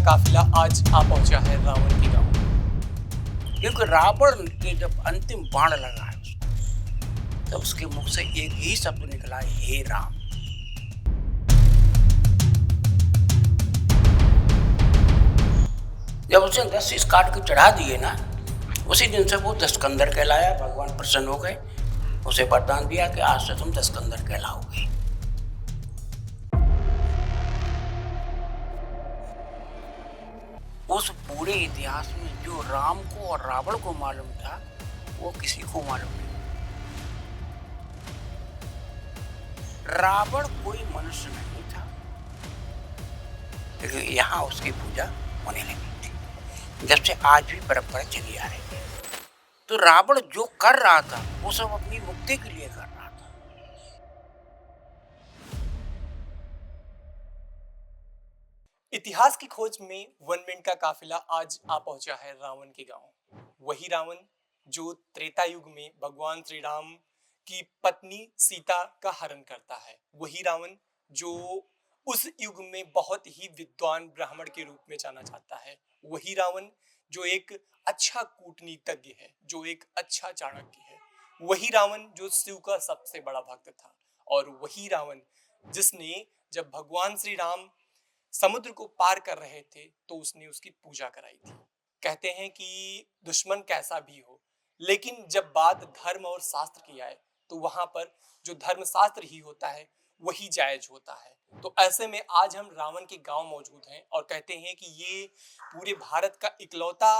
काफिला आज आ पहुंचा है रावण के गांव। क्योंकि रावण के जब अंतिम बाण लगा है उसको, तब उसके मुख से एक ही शब्द निकला है, हे राम। जब उसे 10 शीश काट के चढ़ा दिए ना, उसी दिन से वो दशकंदर कहलाया। भगवान प्रसन्न हो गए, उसे वरदान दिया कि आज से तुम दशकंदर कहलाओगे। उस पूरे इतिहास में जो राम को और रावण को मालूम था, वो किसी को मालूम नहीं। रावण कोई मनुष्य नहीं था, लेकिन यहाँ उसकी पूजा होने लगी थी, जब से आज भी परंपरा चली आ रही है। तो रावण जो कर रहा था, वो सब अपनी मुक्ति के लिए कर रहा था। इतिहास की खोज में 1 मिनट का काफिला आज आ पहुंचा है रावण के गांव। वही रावण जो त्रेता युग में भगवान श्री राम की पत्नी सीता का हरण करता है। वही रावण जो उस युग में बहुत ही विद्वान ब्राह्मण के रूप में जाना जाता है। वही रावण जो एक अच्छा कूटनीतिज्ञ है, जो एक अच्छा चाणक्य है। वही रावण जो शिव का सबसे बड़ा भक्त था। और वही रावण जिसने जब भगवान श्री राम समुद्र को पार कर रहे थे तो उसने उसकी पूजा कराई थी। कहते हैं कि दुश्मन कैसा भी हो, लेकिन जब बात धर्म और शास्त्र की आए तो वहां पर जो धर्म शास्त्र ही होता है वही जायज होता है। तो ऐसे में आज हम रावण के गांव मौजूद हैं और कहते हैं कि ये पूरे भारत का इकलौता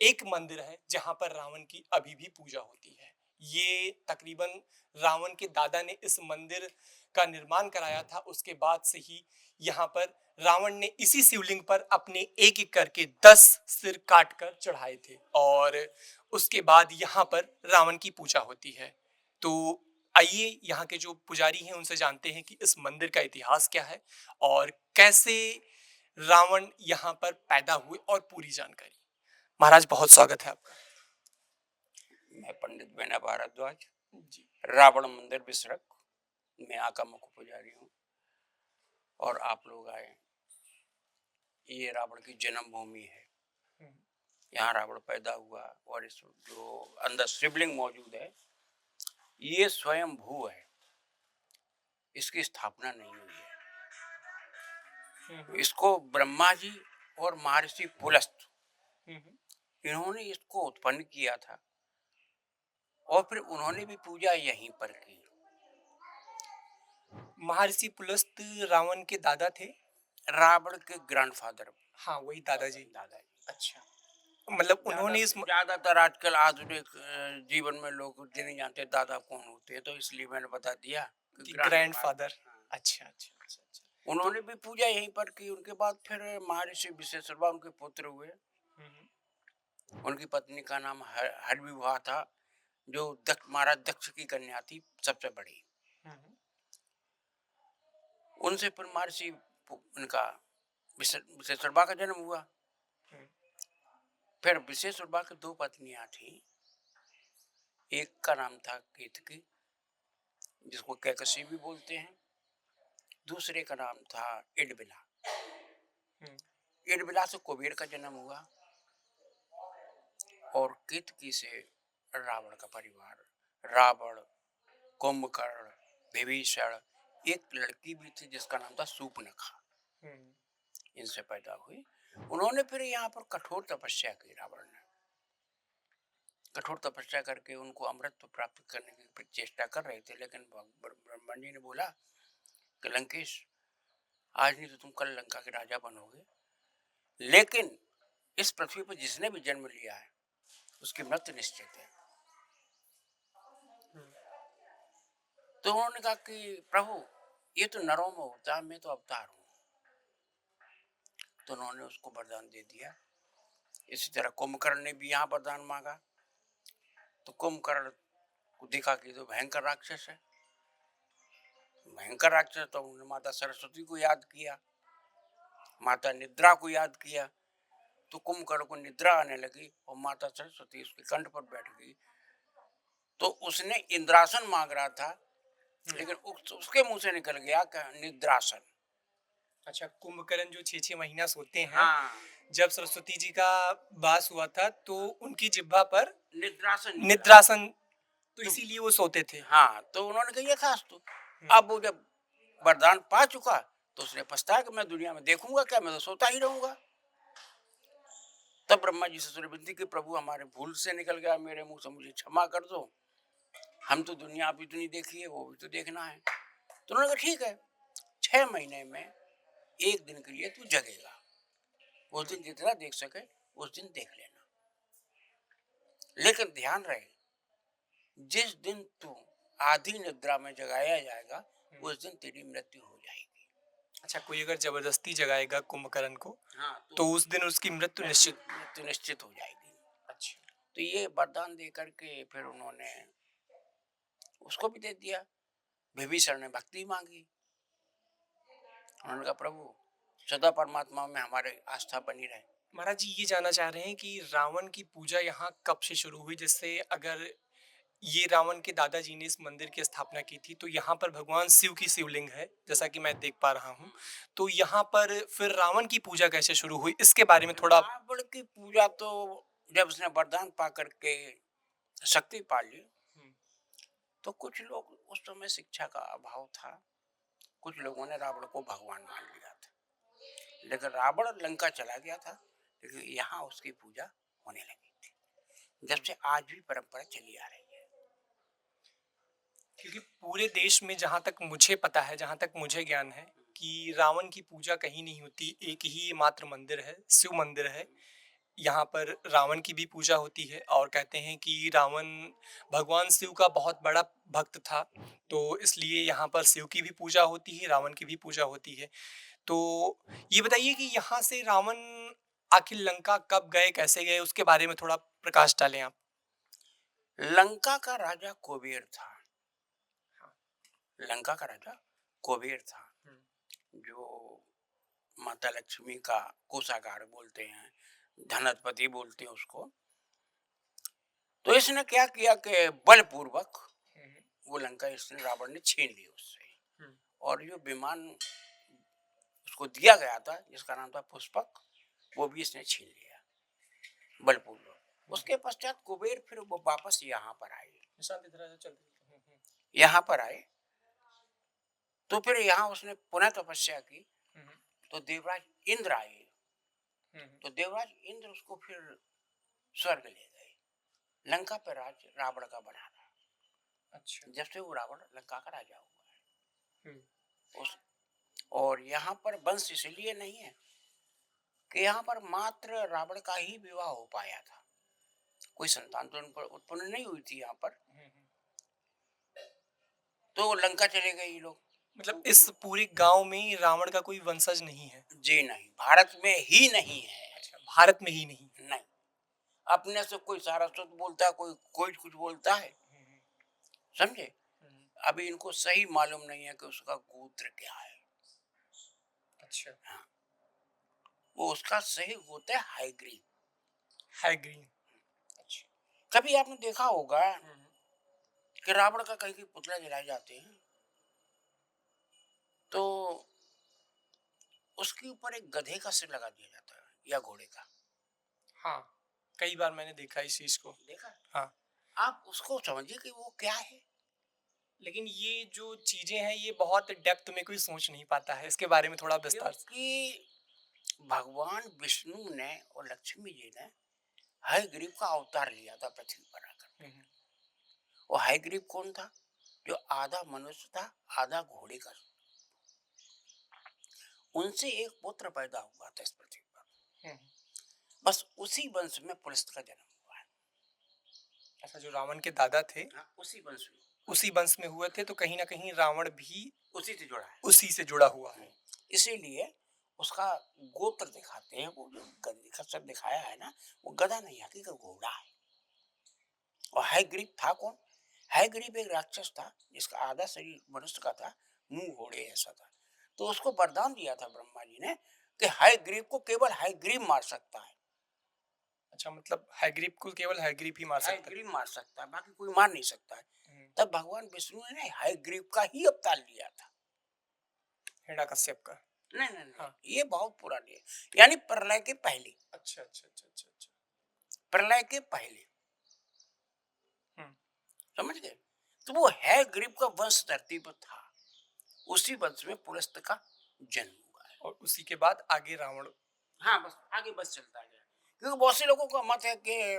एक मंदिर है जहां पर रावण की अभी भी पूजा होती है। ये तकरीबन रावण के दादा ने इस मंदिर का निर्माण कराया था। उसके बाद से ही यहाँ पर रावण ने इसी शिवलिंग पर अपने एक एक करके 10 सिर काट कर चढ़ाए थे और उसके बाद यहाँ पर रावण की पूजा होती है। तो आइए यहाँ के जो पुजारी हैं उनसे जानते हैं कि इस मंदिर का इतिहास क्या है और कैसे रावण यहाँ पर पैदा हुए और पूरी जानकारी। महाराज बहुत स्वागत है आपका। मैं पंडित बेना भारद्वाज, जी। रावण मंदिर विसरक, मैं यहाँ का मुख्य पुजारी हूँ। और आप लोग आए, ये रावण की जन्मभूमि है। यहाँ रावण पैदा हुआ और इस जो अंदर शिवलिंग मौजूद है, ये स्वयं भू है, इसकी स्थापना नहीं हुई है। इसको ब्रह्मा जी और महर्षि पुलस्त, इन्होंने इसको उत्पन्न किया था और फिर उन्होंने भी पूजा यहीं पर की। महर्षि पुलस्त रावण के दादा थे। रावण के ग्रैंडफादर। हाँ, वही दादाजी। दादाजी। अच्छा, मतलब उन्होंने इस ज्यादातर आजकल आधुनिक जीवन में लोग नहीं जानते दादा कौन होते हैं, तो इसलिए मैंने बता दिया कि ग्रैंडफादर। अच्छा अच्छा अच्छा अच्छा। उन्होंने भी पूजा यहीं पर की। उनके बाद फिर महर्षि विश्वेश्वरवा उनके पुत्र हुए। उनकी पत्नी का नाम हरविवाह था, जो महाराज दक्ष की कन्या थी, सबसे बड़ी। उनसे फिर महर्षि उनका विश्वेश्वरवा का जन्म हुआ। फिर विश्वेश्वरवा की 2 पत्नियां थी। एक का नाम था केतकी, जिसको कैकसी भी बोलते हैं। दूसरे का नाम था इडबिला। इडबिला से कुबेर का जन्म हुआ और केतकी से रावण का परिवार, रावण, कुंभकर्ण, विभीषण, एक लड़की भी थी जिसका नाम था शूर्पणखा, इनसे पैदा हुई। उन्होंने फिर यहाँ पर कठोर तपस्या की। रावण ने कठोर तपस्या करके उनको अमृत प्राप्त करने की चेष्टा कर रहे थे, लेकिन ब्रह्मा जी ने बोला कि लंकेश, आज नहीं तो तुम कल लंका के राजा बनोगे, लेकिन इस पृथ्वी पर जिसने भी जन्म लिया है उसकी मृत्यु निश्चित है। तो उन्होंने कहा कि प्रभु, ये तो नरों में होता है, मैं तो अवतार हूं। तो उन्होंने उसको वरदान दे दिया। इसी तरह कुंभकर्ण ने भी यहाँ वरदान मांगा, तो कुंभकर्ण को देखा कि तो भयंकर राक्षस है। भयंकर राक्षस, तो उन्होंने माता सरस्वती को याद किया, माता निद्रा को याद किया। तो कुंभकर्ण को निद्रा आने लगी और माता सरस्वती उसके कंठ पर बैठ गई। तो उसने इंद्रासन मांग रहा था, लेकिन उसके मुंह से निकल गया निद्रासन। अच्छा, कुंभकर्ण जो 6-6 महीना सोते हैं, हाँ, जब सरस्वती जी का वास हुआ था तो उनकी जिह्वा पर निद्रासन निकला। निद्रासन, तो तो इसीलिए वो सोते थे। हाँ, तो उन्होंने कहा यथास्तु। हुँ, अब वो जब वरदान पा चुका तो उसने पछताया कि मैं दुनिया में देखूंगा क्या, मैं तो सोता ही रहूंगा। तब ब्रह्मा जी से उसने विनती की, प्रभु हमारे भूल से निकल गया मेरे मुंह से, मुझे क्षमा कर दो। हम तो दुनिया अभी इतनी देखी है, वो भी तो देखना है। तो उन्होंने कहा ठीक है, 6 महीने में एक दिन के लिए तू जगेगा, उस दिन जितना देख सके उस दिन देख लेना, लेकिन ध्यान रहे जिस दिन तू आधी निद्रा में जगाया जाएगा उस दिन तेरी मृत्यु हो जाएगी। अच्छा, कोई अगर ज़बरदस्ती जगाएगा कुंभकर्ण को, हाँ, तो उस दिन उसकी मृत्यु निश्चित। मृत्यु निश्चित हो जाएगी। अच्छा। तो ये वरदान दे करके फिर उन्होंने उसको भी दे दिया। विभीषण ने भक्ति मांगी, उन्होंने कहा प्रभु सदा परमात्मा में हमारे आस्था बनी रहे। महाराज जी, ये जानना चाह रहे हैं कि रावण की पूजा यहाँ कब से शुरू हुई? जिससे अगर ये रावण के दादाजी ने इस मंदिर की स्थापना की थी, तो यहाँ पर भगवान शिव की शिवलिंग है, जैसा कि मैं देख पा रहा हूँ। तो यहाँ पर फिर रावण की पूजा कैसे शुरू हुई? इसके बारे में थोड़ा। रावण की पूजा तो जब उसने वरदान पा करके शक्ति पा ली, हुँ, तो कुछ लोग, उस समय शिक्षा का अभाव था, कुछ लोगों ने रावण को भगवान मान लिया था। लेकिन रावण लंका चला गया था, लेकिन यहाँ उसकी पूजा होने लगी थी, जब से आज भी परंपरा चली आ रही है। क्योंकि पूरे देश में जहाँ तक मुझे पता है, जहाँ तक मुझे ज्ञान है, कि रावण की पूजा कहीं नहीं होती, एक ही मात्र मंदिर है, शिव मंदिर है। यहाँ पर रावण की भी पूजा होती है और कहते हैं कि रावण भगवान शिव का बहुत बड़ा भक्त था, तो इसलिए यहाँ पर शिव की भी पूजा होती है, रावण की भी पूजा होती है। तो ये बताइए कि यहाँ से रावण आखिर लंका कब गए, कैसे गए, उसके बारे में थोड़ा प्रकाश डालें आप। लंका का राजा कुबेर था। लंका का राजा कुबेर था, हम्म, जो माता लक्ष्मी का कोषागार बोलते हैं, धनपति बोलते हैं उसको। तो इसने क्या किया कि बलपूर्वक हम्म, वो लंका इसने रावण ने छीन ली उससे। हम्म, और जो विमान उसको दिया गया था जिसका नाम था पुष्पक, वो भी इसने छीन लिया बलपूर्वक। उसके पश्चात कुबेर फिर वो वापस यहाँ पर आए। निशांत इधर आ जाओ, चल। यहाँ पर आए तो फिर यहाँ उसने पुनः तपस्या की, हम्म, तो देवराज इंद्र आए। हम्म, तो देवराज इंद्र उसको फिर स्वर्ग ले गए। लंका पर राज रावण का बना था, अच्छा। जब से वो रावण लंका का राजा हुआ हम्म, है। उस और यहाँ पर वंश इसलिए नहीं है कि यहाँ पर मात्र रावण का ही विवाह हो पाया था, कोई संतान तो उन पर उत्पन्न नहीं हुई थी यहाँ पर। तो लंका चले गए ये लोग। मतलब इस पूरे गांव में रावण का कोई वंशज नहीं है? जी नहीं, भारत में ही नहीं है। अच्छा, भारत में ही नहीं। नहीं, अपने से कोई सारस्वत बोलता है, कोई कोई कुछ बोलता है, समझे। अभी इनको सही मालूम नहीं है कि उसका गोत्र क्या है। अच्छा। हाँ, वो उसका सही गोत्र है हाइग्रीव। है ग्रीन। अच्छा। कभी आपने देखा होगा कि रावण का कहीं पुतला जलाए जाते हैं तो उसके ऊपर एक गधे का सिर लगा दिया जाता है या घोड़े का। हाँ, कई बार मैंने देखा इस चीज को। देखा, हाँ, आप उसको समझिए कि वो क्या है। लेकिन ये जो चीजें हैं ये बहुत डेप्थ में कोई सोच नहीं पाता है, इसके बारे में थोड़ा विस्तार से। क्योंकि भगवान विष्णु ने और लक्ष्मी जी ने हयग्रीव का अवतार लिया था पृथ्वी पर आकर। और हयग्रीव कौन था? जो आधा मनुष्य था आधा घोड़े का। उनसे एक पुत्र पैदा हुआ था इस पृथ्वी पर। बस उसी वंश में पुलस्त का जन्म हुआ है। अच्छा, जो रावण के दादा थे हाँ, उसी वंश में, उसी वंश में हुए थे, तो कहीं ना कहीं रावण भी उसी से जुड़ा है। उसी से जुड़ा हुआ है। इसीलिए उसका गोत्र दिखाते हैं, वो जो गधे का सर दिखाया है ना, वो गधा नहीं हकीकत घोड़ा है। और हयग्रीव था कौन? हयग्रीव एक राक्षस था जिसका आधा शरीर मनुष्य का था, मुंह घोड़े ऐसा था। तो उसको वरदान दिया था ब्रह्मा जी ने कि हयग्रीव को केवल हयग्रीव मार सकता है। अच्छा, मतलब हैग्रीव को केवल हैग्रीव ही मार सकता है। हयग्रीव मार सकता है, बाकी कोई मार नहीं सकता है। तब भगवान विष्णु ने हयग्रीव का ही अवतार लिया था। हिरण्यकश्यप का। नहीं नहीं नहीं, हाँ। ये बहुत पुरानी है, यानी प्रलय के पहले, अच्छा अच्छा अच्छा अच्छा अच्छा। प्रलय के पहले, हम्म। समझ गए। तो वो है ग्रीब का वंश धरती पर था, उसी वंश में पुलस्त का जन्म हुआ है। और उसी के बाद आगे रावण। हाँ बस आगे बस चलता गया, क्योंकि बहुत से लोगों का मत है कि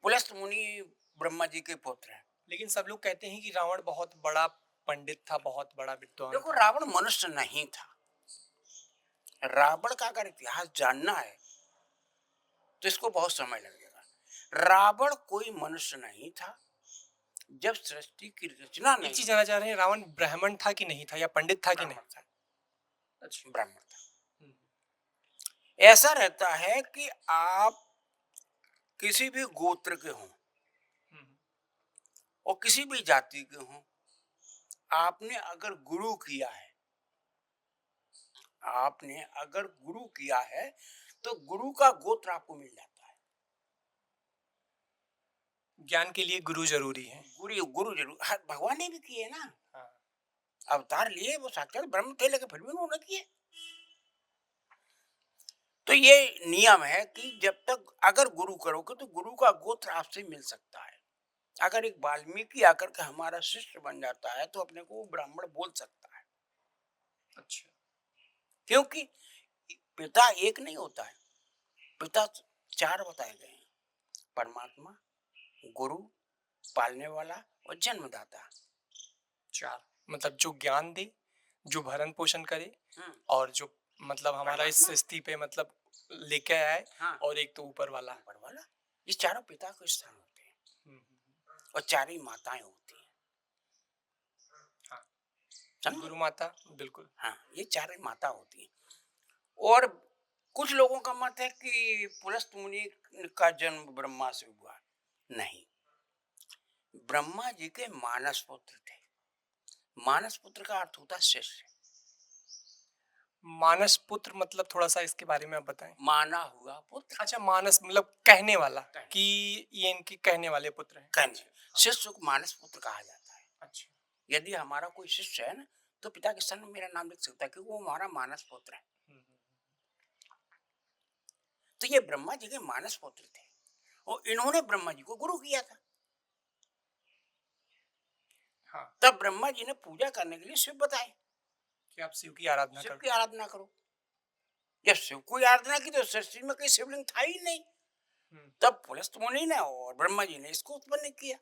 पुलस्त मुनि ब्रह्मा जी के पुत्र हैं। लेकिन सब लोग कहते हैं कि रावण बहुत बड़ा पंडित था, बहुत बड़ा विद्वान देखो था। रावण मनुष्य नहीं था, रावण का अगर इतिहास जानना है तो इसको बहुत समय लगेगा। रावण कोई मनुष्य नहीं था, जब सृष्टि की रचना एक नहीं, चीज जानना चाह रहे हैं, रावण ब्राह्मण था कि नहीं था, या पंडित था कि नहीं? ब्राह्मण था, अच्छा। ब्राह्मण था। हम्म। ऐसा रहता है कि आप किसी भी गोत्र के हों हम्म। और किसी भी जाति के हों, आपने अगर गुरु किया है, आपने अगर गुरु किया है तो गुरु का गोत्र आपको मिल जाता है। ज्ञान के लिए गुरु जरूरी है। गुरु गुरु जरूर, हाँ, भगवान ने भी किए ना, हाँ। अवतार लिए, वो साक्षात ब्रह्म थे लेकिन फिर भी उन्होंने किए। तो ये नियम है कि जब तक अगर गुरु करोगे तो गुरु का गोत्र आपसे मिल सकता है। अगर एक वाल्मीकि आकर के हमारा शिष्य बन जाता है तो अपने को वो ब्राह्मण बोल सकता है, अच्छा। क्योंकि पिता एक नहीं होता है, पिता चार बताए गए हैं, परमात्मा, गुरु, पालने वाला और जन्मदाता। चार मतलब जो ज्ञान दे, जो भरण पोषण करे, हम्म, और जो मतलब हमारा इस परमात्मा, स्थिति पे मतलब लेके आए, हाँ, और एक तो ऊपर वाला। ऊपर वाला, ये चारों पिता के स्थान होते हैं हम्म। और चार ही माताएं होती हैं, हाँ। समझे? गुरु माता, बिल्कुल। हाँ, ये चार ही माता होती हैं। और कुछ लोगों का मत है कि पुलस्त मुनि का जन्म ब्रह्मा से हुआ, नहीं, ब्रह्मा जी के मानस पुत्र थे। मानस पुत्र का अर्थ होता है शिष्य, मानस पुत्र मतलब थोड़ा सा इसके बारे में आप बताएं। माना हुआ पुत्र, अच्छा, मानस मतलब कहने वाला, कहने। कि ये इनके कहने वाले पुत्र हैं। कहने, शिष्य को मानस पुत्र कहा जाता है। अच्छा। यदि हमारा कोई शिष्य है ना तो पिता के स्थान में मेरा नाम लिख सकता है क्योंकि वो हमारा मानस पुत्र है। तो ये ब्रह्मा जी के मानस पुत्र थे और इन्होंने ब्रह्मा जी को गुरु किया था। हाँ। तब ब्रह्मा जी ने पूजा करने के लिए शिव बताए, कि आप शिव की आराधना शिव करो। की आराधना करो। जब शिव की आराधना की तो सृष्टि में कोई शिवलिंग था ही नहीं, तब पुलस्त मुनि ने और ब्रह्मा जी ने इसको उत्पन्न किया।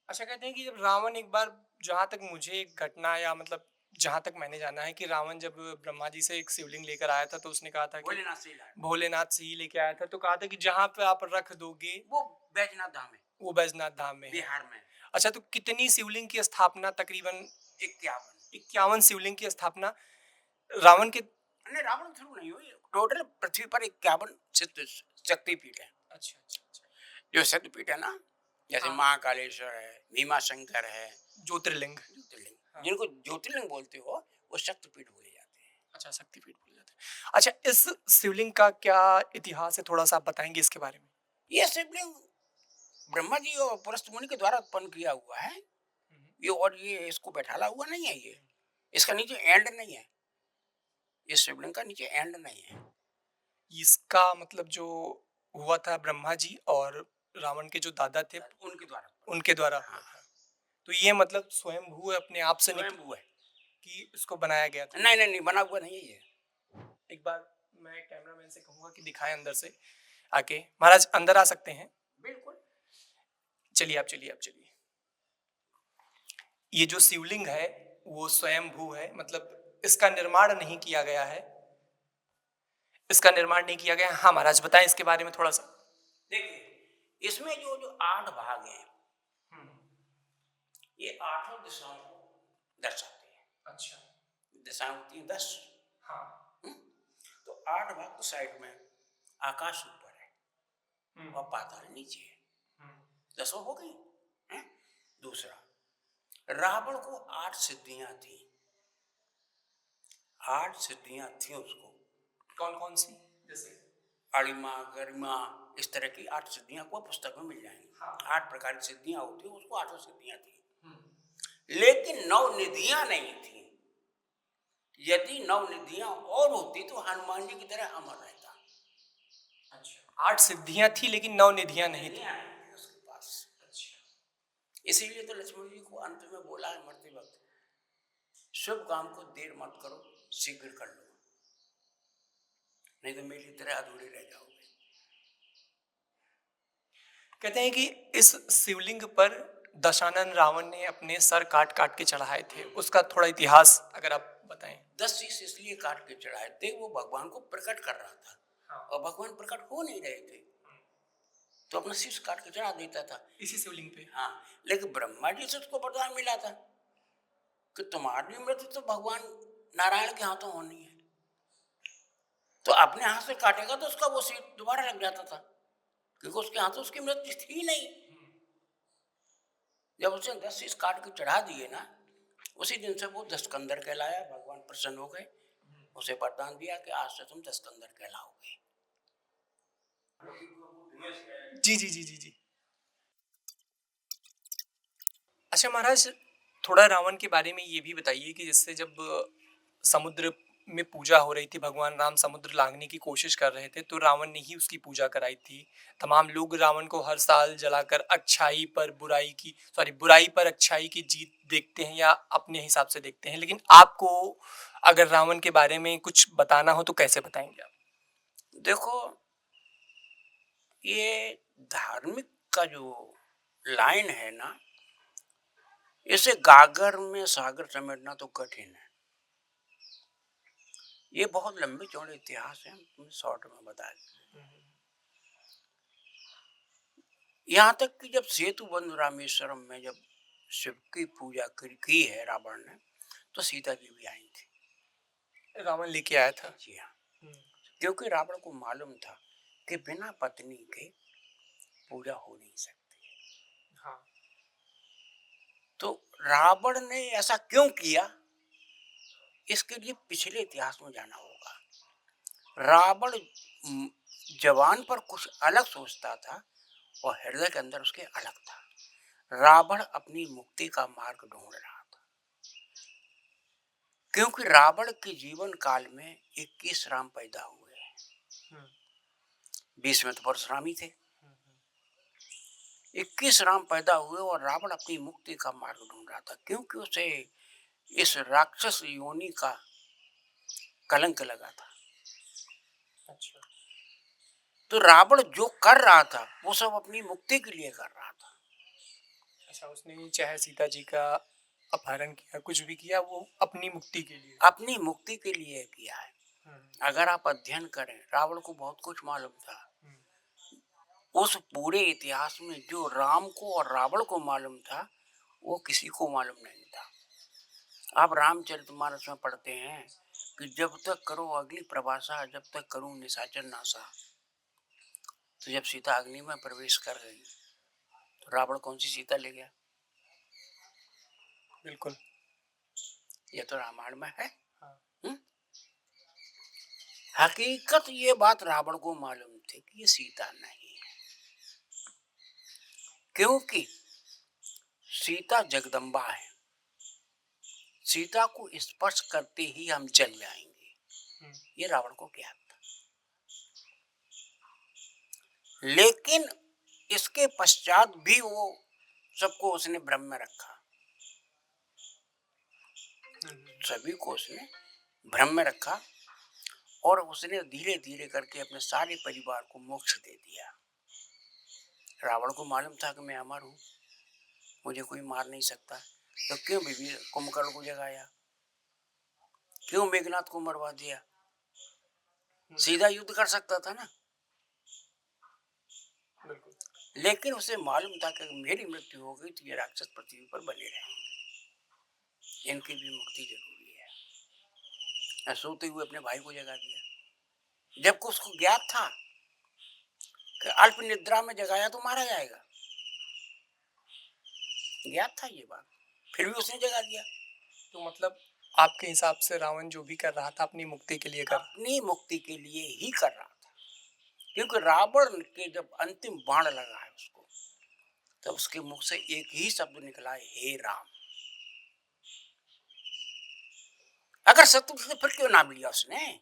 अच्छा, कहते हैं कि जब रावण एक बार, जहाँ तक मुझे एक घटना या मतलब जहाँ तक मैंने जाना है, कि रावण जब ब्रह्मा जी से एक शिवलिंग लेकर आया था तो उसने कहा था कि भोलेनाथ से ही लाया, भोलेनाथ से ही लेके आया था, तो कहा था कि जहाँ पे आप रख दोगे वो बैजनाथ धाम है, वो बैजनाथ धाम में है। बिहार में। अच्छा, तो कितनी शिवलिंग की स्थापना, तकरीबन 51। 51 शिवलिंग की स्थापना रावण के। नहीं, रावण थ्रू नहीं हुई, टोटल पृथ्वी पर 51 शक्तिपीठ है। अच्छा अच्छा अच्छा। जो शक्तिपीठ है ना, जैसे हाँ। महाकालेश्वर है, भीमाशंकर है, ज्योतिर्लिंग। ज्योतिर्लिंग, हाँ। जिनको ज्योतिर्लिंग बोलते हो वो शक्तिपीठ बोले जाते हैं। अच्छा, शक्तिपीठ बोले जाते हैं। अच्छा, इस शिवलिंग का क्या इतिहास है, थोड़ा सा आप बताएंगे इसके बारे में? ये शिवलिंग ब्रह्मा जी और पुलस्त मुनि के द्वारा उत्पन्न किया हुआ है। ये और ये इसको बैठाला हुआ नहीं है, ये इसका नीचे एंड नहीं है, ये शिवलिंग का नीचे एंड नहीं है। इसका मतलब जो हुआ था, ब्रह्मा जी और रावण के जो दादा थे उनके द्वारा, उनके द्वारा हुआ हाँ, था। तो ये मतलब स्वयंभू अपने आप से स्वयंभू है। कि इसको बनाया गया था। नहीं नहीं नहीं, बना हुआ नहीं है ये। एक बार मैं कैमरामैन से कहूंगा कि दिखाएं अंदर से आके। महाराज अंदर आ सकते हैं। बिल्कुल। चलिए आप, चलिए आप, चलिए। ये जो शिवलिंग है वो स्वयंभू है, मतलब इसका निर्माण नहीं किया गया है, इसका निर्माण नहीं किया गया। हाँ महाराज, बताएं इसके बारे में थोड़ा सा। देखिए इसमें जो जो 8 भाग हैं, ये आठों दिशाओं को दर्शाते हैं। अच्छा। दिशाएं होती हैं 10। हाँ। तो 8 भाग तो साइड में, आकाश ऊपर है और पाताल नीचे है, 10 हो गई हैं? दूसरा, रावण को 8 सिद्धियां थी, 8 सिद्धियां थी उसको। कौन कौन सी? जैसे अणिमा, गरिमा, इस तरह की 8 सिद्धियां को पुस्तक में मिल जाएंगी। हाँ। 8 प्रकार की सिद्धियां होती है, उसको 8 सिद्धियां थी। लेकिन 9 निधियां नहीं थी, यदि 9 निधियां और होती तो हनुमान जी की तरह अमर रहता। अच्छा, 8 सिद्धियां थी लेकिन 9 निधियां नहीं थी। निधियां नहीं थी उसके पास। इसीलिए तो लक्ष्मण जी को अंत में बोला है मरते वक्त, शुभ काम को देर मत करो, शीघ्र कर लो, नहीं तो मेरी तरह अधूरे रह जाओगे। कहते हैं कि इस शिवलिंग पर दशानन रावण ने अपने सर काट काट के चढ़ाए थे, उसका थोड़ा इतिहास अगर आप बताएं। 10 शीश इसलिए काट के चढ़ाए थे, वो भगवान को प्रकट कर रहा था। हाँ। और भगवान प्रकट हो नहीं रहे थे तो अपना शीश काट के चढ़ा देता था इसी शिवलिंग पे। हाँ, लेकिन ब्रह्मा जी से उसको वरदान मिला था कि तुम्हारी मृत्यु तो भगवान नारायण के हाथों होनी है, तो अपने हाथ से काटेगा तो उसका वो शीश दोबारा लग जाता था, क्योंकि उसके हाथों उसकी मृत्यु थी नहीं। जब उसने 10 शीश काट के चढ़ा दिए ना, उसी दिन से वो दशकंदर कहलाया। भगवान प्रसन्न हो गए, उसे वरदान दिया कि आज से तुम दशकंदर कहलाओगे। जी जी जी जी जी। अच्छा महाराज, थोड़ा रावण के बारे में ये भी बताइए कि जैसे जब समुद्र में पूजा हो रही थी, भगवान राम समुद्र लांघने की कोशिश कर रहे थे, तो रावण ने ही उसकी पूजा कराई थी। तमाम लोग रावण को हर साल जलाकर अच्छाई पर बुराई की, सॉरी, बुराई पर अच्छाई की जीत देखते हैं या अपने हिसाब से देखते हैं, लेकिन आपको अगर रावण के बारे में कुछ बताना हो तो कैसे बताएंगे आप? देखो, ये धार्मिक का जो लाइन है ना, इसे गागर में सागर समेटना तो कठिन है। ये बहुत लंबे चौड़े इतिहास है, हम तुम्हें शॉर्ट में बता दें। यहाँ तक कि जब सेतु बंध रामेश्वरम में जब शिव की पूजा की है रावण ने, तो सीता जी भी आई थी। रावण लेके आया था। जी हाँ, क्योंकि रावण को मालूम था कि बिना पत्नी के पूजा हो नहीं सकती। हाँ। तो रावण ने ऐसा क्यों किया, इसके लिए पिछले इतिहास में जाना होगा। रावण जवान पर कुछ अलग सोचता था और हृदय के अंदर उसके अलग था। रावण अपनी मुक्ति का मार्ग ढूंढ रहा था, क्योंकि रावण के जीवन काल में 21 राम पैदा हुए हैं। 20 में तो परशुराम ही थे। 21 राम पैदा हुए और रावण अपनी मुक्ति का मार्ग ढूंढ रहा था, क्योंकि उसे इस राक्षस योनि का कलंक लगा था। अच्छा। तो रावण जो कर रहा था वो सब अपनी मुक्ति के लिए कर रहा था। अच्छा, उसने चाहे सीता जी का अपहरण किया, कुछ भी किया, वो अपनी मुक्ति के लिए। अपनी मुक्ति के लिए किया है। अगर आप अध्ययन करें, रावण को बहुत कुछ मालूम था। उस पूरे इतिहास में जो राम को और रावण को मालूम था, वो किसी को मालूम नहीं था। आप रामचरितमानस में पढ़ते हैं कि जब तक करो अग्नि प्रवासा, जब तक करूं निशाचर नासा। तो जब सीता अग्नि में प्रवेश कर गई तो रावण कौन सी सीता ले गया? बिल्कुल। ये तो रामायण में है। हाँ। हकीकत ये बात रावण को मालूम थी कि ये सीता नहीं है, क्योंकि सीता जगदम्बा है। सीता को स्पर्श करते ही हम जल जाएंगे, ये रावण को ज्ञात था। लेकिन इसके पश्चात भी वो सबको उसने भ्रम में रखा। सभी को उसने भ्रम में रखा और उसने धीरे धीरे करके अपने सारे परिवार को मोक्ष दे दिया। रावण को मालूम था कि मैं अमर हूं, मुझे कोई मार नहीं सकता, तो क्यों बीवी कुंभकर्ण को जगाया, क्यों मेघनाथ को मरवा दिया? सीधा युद्ध कर सकता था ना। लेकिन उसे मालूम था कि मेरी मृत्यु हो गई तो ये राक्षस पृथ्वी पर बने रहेंगे, इनकी भी मुक्ति जरूरी है। सोते हुए अपने भाई को जगा दिया, जबकि उसको ज्ञात था कि अल्प निद्रा में जगाया तो मारा जाएगा। ज्ञात था ये बात, फिर भी उसने जगा दिया। तो मतलब आपके हिसाब से रावण जो भी कर रहा था अपनी मुक्ति के लिए अपनी मुक्ति के लिए ही कर रहा था, क्योंकि रावण के जब अंतिम बाण लगा है उसको, तब उसके मुख से एक ही शब्द निकला है, हे राम। अगर शत्रु थे फिर क्यों नाम लिया उसने?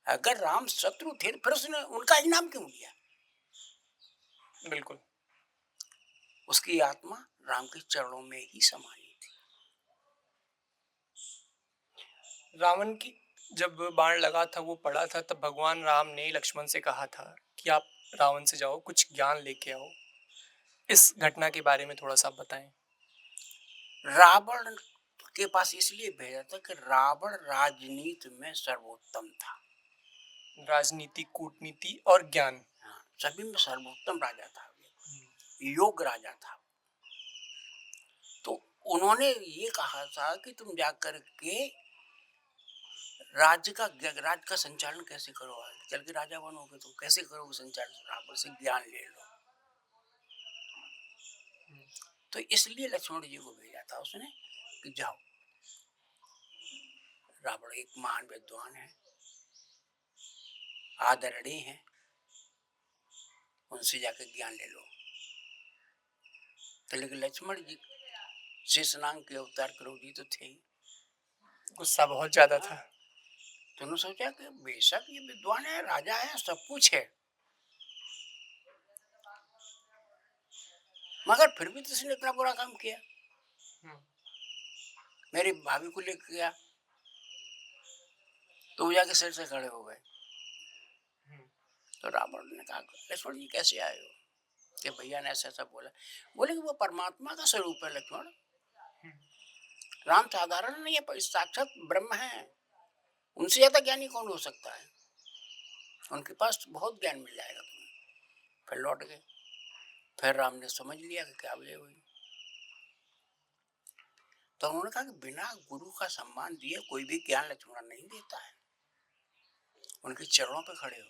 अगर राम शत्रु थे फिर उसने उनका ही नाम क्यों लिया? बिल्कुल। उसकी आत्मा राम के चरणों में ही समाई थी। रावण की जब बाण लगा था, वो पड़ा था, तब भगवान राम ने लक्ष्मण से कहा था कि आप रावण से जाओ, कुछ ज्ञान लेके आओ। इस घटना के बारे में थोड़ा सा आप बताएं। रावण के पास इसलिए भेजा था कि रावण राजनीति में सर्वोत्तम था। राजनीति, कूटनीति और ज्ञान, हाँ, सभी में सर्वोत्तम राजा था, योग्य राजा था। तो उन्होंने ये कहा था कि तुम जाकर के राज्य का संचालन कैसे करो, चल के राजा बनोगे तो कैसे करोगे संचालन, रावण से ज्ञान ले लो। तो इसलिए लक्ष्मण जी को भेजा था उसने कि जाओ, रावण एक महान विद्वान है, आदरणीय है, उनसे जाकर ज्ञान ले लो। तो लेकिन लक्ष्मण जी शेषनाग के अवतार क्रोधी तो थे ही, गुस्सा बहुत ज्यादा था। तो उन्होंने सोचा कि बेशक ये विद्वान है, राजा है, सब कुछ है, मगर फिर भी तो इसने इतना बुरा काम किया, मेरी भाभी को लेकर गया, तो वो जाके सिर से खड़े हो गए। तो रावण ने कहा लक्ष्मण जी कैसे आए हो? कि भैया ने ऐसा ऐसा बोला। बोले कि वो परमात्मा का स्वरूप है लक्ष्मण, राम साधारण नहीं है, साक्षात ब्रह्म है, उनसे ज्यादा ज्ञानी कौन हो सकता है, उनके पास बहुत ज्ञान मिल जाएगा तुम्हें। फिर लौट गए। फिर राम ने समझ लिया कि क्या वजह हुई। तो उन्होंने कहा कि बिना गुरु का सम्मान दिए कोई भी ज्ञान लक्ष्मण नहीं देता है, उनके चरणों पे खड़े हो,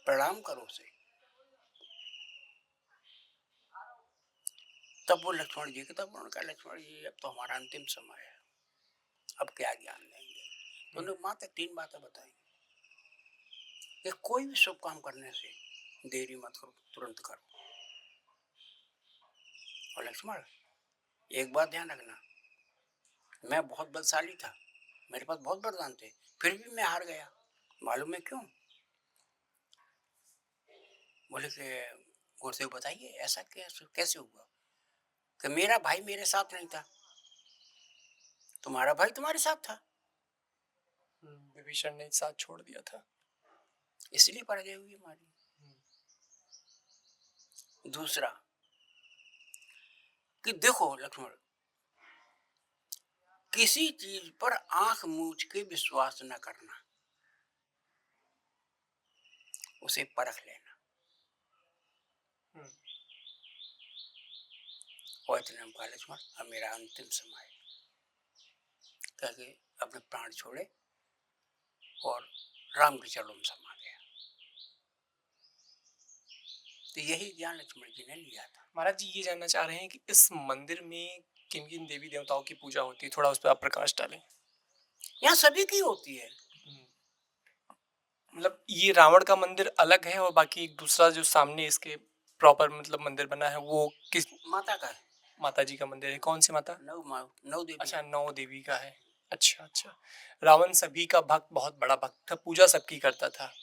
प्रणाम करो उसे। तब वो लक्ष्मण जी के, तब उन्होंने कहा लक्ष्मण जी अब तो हमारा अंतिम समय है, अब क्या ज्ञान देंगे। तो उन्होंने मात्र 3 बातें बताई कि कोई भी शुभ काम करने से देरी मत करो, तुरंत करो। और लक्ष्मण एक बात ध्यान रखना, मैं बहुत बलशाली था, मेरे पास बहुत वरदान थे, फिर भी मैं हार गया, मालूम है क्यों? बोले कि गुरुदेव बताइए ऐसा कैसे हुआ? कि मेरा भाई मेरे साथ नहीं था, तुम्हारा भाई तुम्हारे साथ था, विभीषण ने साथ छोड़ दिया था, इसलिए पराजय हुई हमारी। दूसरा कि देखो लक्ष्मण, किसी चीज पर आंख मूंछ के विश्वास न करना, उसे परख लेना। और इतने हम कहा लक्ष्मण अब मेरा अंतिम समय, करके अपने प्राण छोड़े और राम के चरणों में समा गया। तो यही ज्ञान लक्ष्मण जी ने लिया था। महाराज जी ये जानना चाह रहे हैं कि इस मंदिर में किन किन देवी देवताओं की पूजा होती है, थोड़ा उस पर आप प्रकाश डालें। यहाँ सभी की होती है। मतलब ये रावण का मंदिर अलग है और बाकी एक दूसरा जो सामने इसके प्रॉपर मतलब मंदिर बना है वो किस माता का है, माता जी का मंदिर है? कौन सी माता? 9 देवी। अच्छा, 9 देवी का है। अच्छा अच्छा। रावण सभी का भक्त, बहुत बड़ा भक्त था, पूजा सबकी करता था।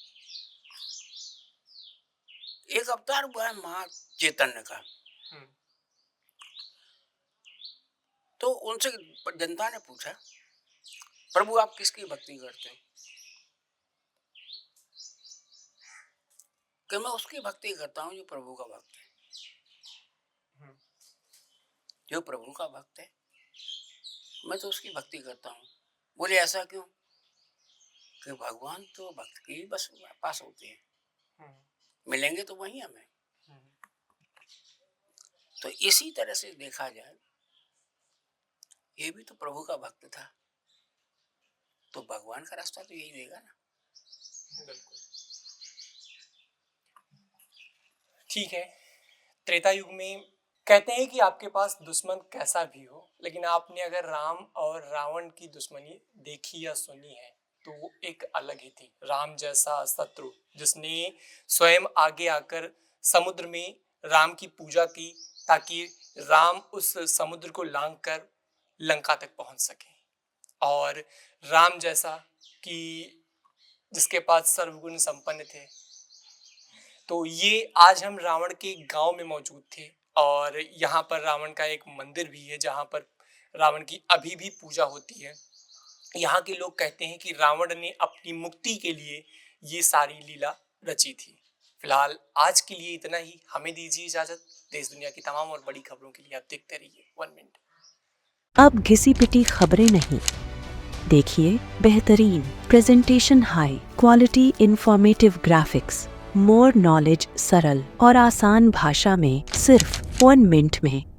एक अवतार हुआ है महा चैतन्य का, तो उनसे जनता ने पूछा प्रभु आप किसकी भक्ति करते हो? कि मैं उसकी भक्ति करता हूँ जो प्रभु का भक्त है, जो प्रभु का भक्त है मैं तो उसकी भक्ति करता हूँ। बोले ऐसा क्यों? कि भगवान तो भक्त के ही बस पास होते हैं, मिलेंगे तो वही हमें। तो इसी तरह से देखा जाए ये भी तो प्रभु का भक्त था, तो भगवान का रास्ता तो यही देगा ना। बिल्कुल ठीक है। त्रेता युग में कहते हैं कि आपके पास दुश्मन कैसा भी हो, लेकिन आपने अगर राम और रावण की दुश्मनी देखी या सुनी है तो वो एक अलग ही थी। राम जैसा शत्रु जिसने स्वयं आगे आकर समुद्र में राम की पूजा की ताकि राम उस समुद्र को लांघकर लंका तक पहुंच सके। और राम जैसा कि जिसके पास सर्वगुण संपन्न थे। तो ये आज हम रावण के गांव में मौजूद थे और यहाँ पर रावण का एक मंदिर भी है जहाँ पर रावण की अभी भी पूजा होती है। यहाँ के लोग कहते हैं कि रावण ने अपनी मुक्ति के लिए ये सारी लीला रची थी। फिलहाल आज के लिए इतना ही, हमें दीजिए इजाजत। देश दुनिया की तमाम और बड़ी खबरों के लिए आप देखते रहिए 1 मिनट। अब घिसी पिटी खबरें नहीं, देखिए बेहतरीन presentation, high quality informative graphics, more knowledge, सरल और आसान भाषा में सिर्फ 1 मिनट में।